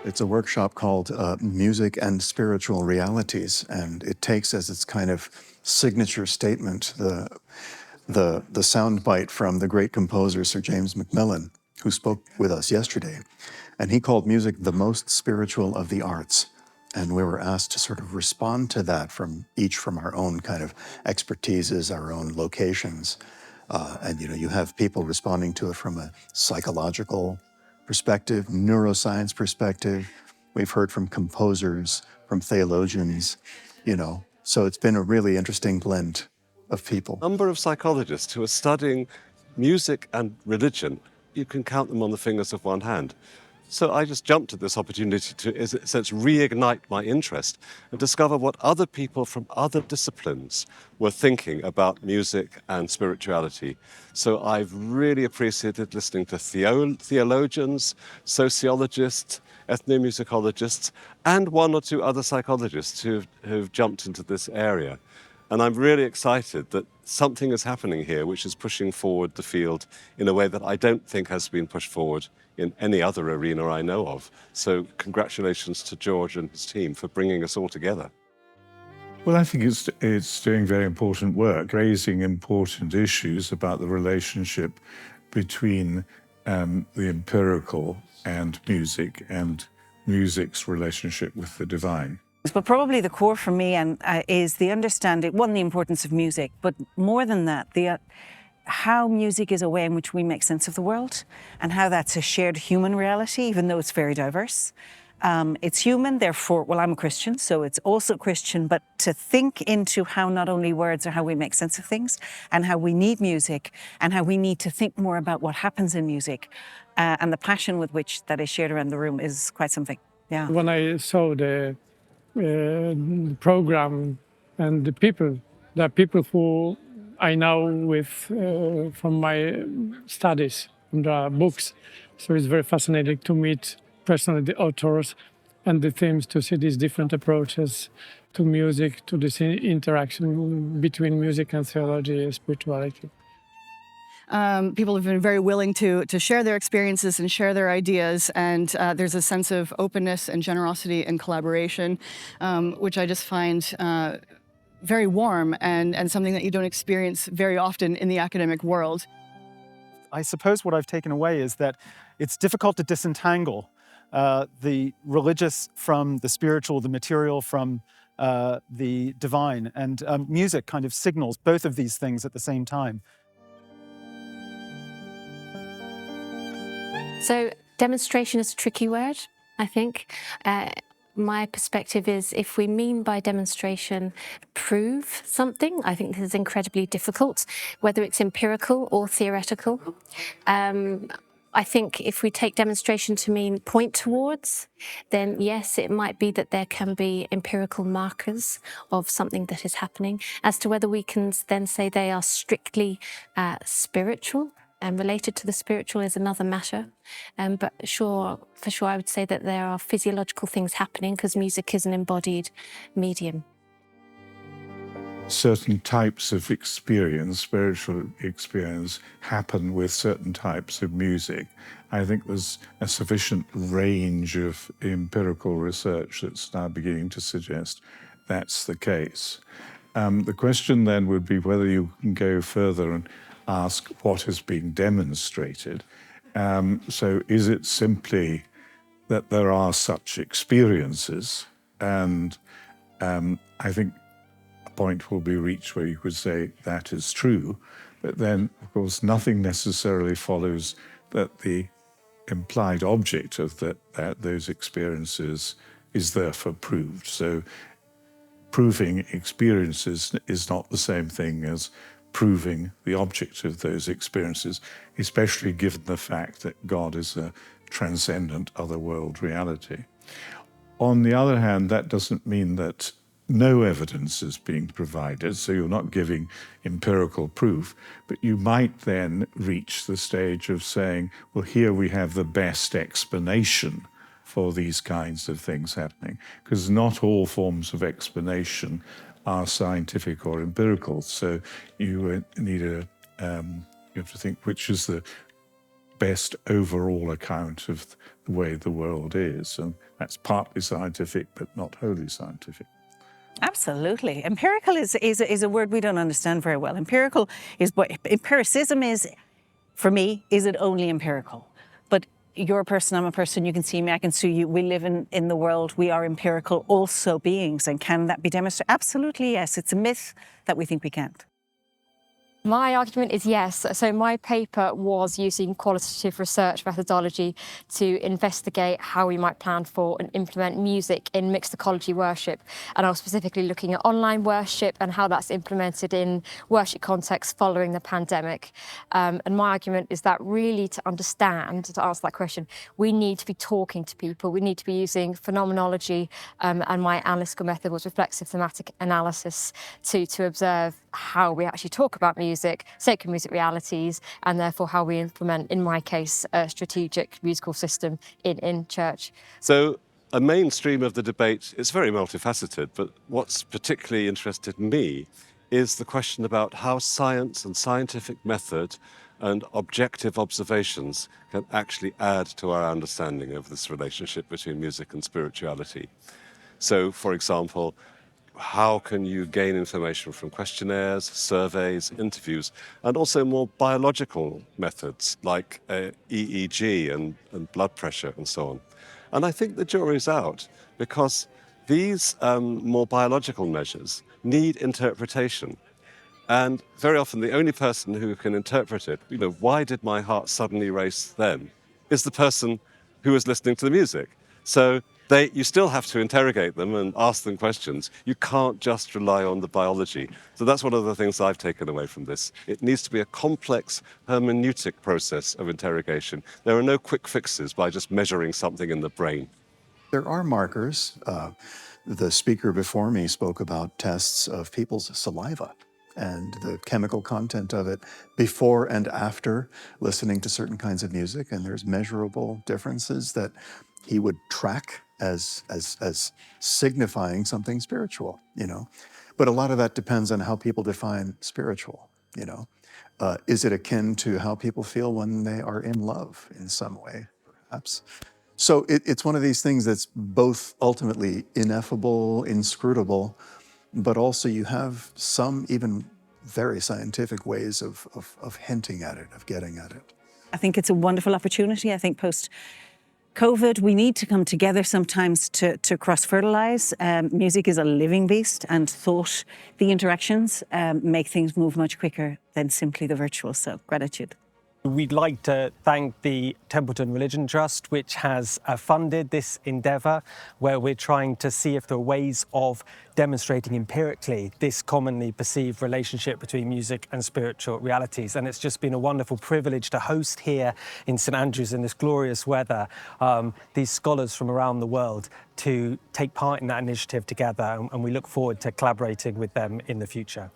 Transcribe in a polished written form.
It's a workshop called Music and Spiritual Realities, and it takes as its kind of signature statement the soundbite from the great composer Sir James Macmillan, who spoke with us yesterday. And he called music the most spiritual of the arts. And we were asked to sort of respond to that from our own kind of expertises, our own locations. And you have people responding to it from a psychological perspective, neuroscience perspective. We've heard from composers, from theologians, So it's been a really interesting blend of people. Number of psychologists who are studying music and religion, you can count them on the fingers of one hand. So I just jumped at this opportunity to, in a sense, reignite my interest and discover what other people from other disciplines were thinking about music and spirituality. So I've really appreciated listening to theologians, sociologists, ethnomusicologists, and one or two other psychologists who've jumped into this area. And I'm really excited that something is happening here which is pushing forward the field in a way that I don't think has been pushed forward in any other arena I know of. So congratulations to George and his team for bringing us all together. Well, I think it's doing very important work, raising important issues about the relationship between the empirical and music's relationship with the divine. But probably the core for me is the understanding, one, the importance of music, but more than that, how music is a way in which we make sense of the world and how that's a shared human reality, even though it's very diverse. It's human, therefore, well, I'm a Christian, so it's also Christian, but to think into how not only words are how we make sense of things and how we need music and how we need to think more about what happens in music and the passion with which that is shared around the room is quite something, yeah. When I saw the program and the people who I know with from my studies, from the books. So it's very fascinating to meet personally the authors and the themes, to see these different approaches to music, to this interaction between music and theology and spirituality. People have been very willing to share their experiences and share their ideas, and there's a sense of openness and generosity and collaboration, which I just find very warm and something that you don't experience very often in the academic world. I suppose what I've taken away is that it's difficult to disentangle the religious from the spiritual, the material from the divine, and music kind of signals both of these things at the same time. So demonstration is a tricky word, I think. My perspective is, if we mean by demonstration prove something, I think this is incredibly difficult, whether it's empirical or theoretical. I think if we take demonstration to mean point towards, then yes, it might be that there can be empirical markers of something that is happening. As to whether we can then say they are strictly spiritual and related to the spiritual is another matter. But for sure, I would say that there are physiological things happening because music is an embodied medium. Certain types of experience, spiritual experience, happen with certain types of music. I think there's a sufficient range of empirical research that's now beginning to suggest that's the case. The question then would be whether you can go further and ask what has been demonstrated. So is it simply that there are such experiences? And I think a point will be reached where you could say that is true, but then, of course, nothing necessarily follows that the implied object of those experiences is therefore proved. So proving experiences is not the same thing as proving the object of those experiences, especially given the fact that God is a transcendent otherworld reality. On the other hand, that doesn't mean that no evidence is being provided, so you're not giving empirical proof, but you might then reach the stage of saying, well, here we have the best explanation for these kinds of things happening, because not all forms of explanation are scientific or empirical. So you need you have to think which is the best overall account of the way the world is. And that's partly scientific, but not wholly scientific. Absolutely. Empirical is a word we don't understand very well. Empirical is what empiricism is, for me, is it only empirical? But you're a person, I'm a person, you can see me, I can see you, we live in the world, we are empirical also beings, and can that be demonstrated? Absolutely yes, it's a myth that we think we can't. My argument is yes. So my paper was using qualitative research methodology to investigate how we might plan for and implement music in mixed ecology worship. And I was specifically looking at online worship and how that's implemented in worship contexts following the pandemic. And my argument is that really to understand, to answer that question, we need to be talking to people. We need to be using phenomenology, and my analytical method was reflexive thematic analysis to observe how we actually talk about music, sacred music realities, and therefore how we implement, in my case, a strategic musical system in church. So a mainstream of the debate is very multifaceted, but what's particularly interested me is the question about how science and scientific method and objective observations can actually add to our understanding of this relationship between music and spirituality. So, for example, how can you gain information from questionnaires, surveys, interviews, and also more biological methods like EEG and blood pressure and so on? And I think the jury's out, because these more biological measures need interpretation. And very often the only person who can interpret it, why did my heart suddenly race then, is the person who was listening to the music. So you still have to interrogate them and ask them questions. You can't just rely on the biology. So that's one of the things I've taken away from this. It needs to be a complex hermeneutic process of interrogation. There are no quick fixes by just measuring something in the brain. There are markers. The speaker before me spoke about tests of people's saliva and the chemical content of it before and after listening to certain kinds of music. And there's measurable differences that he would track as signifying something spiritual, But a lot of that depends on how people define spiritual, Is it akin to how people feel when they are in love in some way, perhaps? So it's one of these things that's both ultimately ineffable, inscrutable, but also you have some even very scientific ways of hinting at it, of getting at it. I think it's a wonderful opportunity. I think post-COVID, we need to come together sometimes to cross-fertilize. Music is a living beast, and thought, the interactions make things move much quicker than simply the virtual. So gratitude. We'd like to thank the Templeton Religion Trust, which has funded this endeavour, where we're trying to see if there are ways of demonstrating empirically this commonly perceived relationship between music and spiritual realities. And it's just been a wonderful privilege to host here in St Andrews in this glorious weather these scholars from around the world to take part in that initiative together, and we look forward to collaborating with them in the future.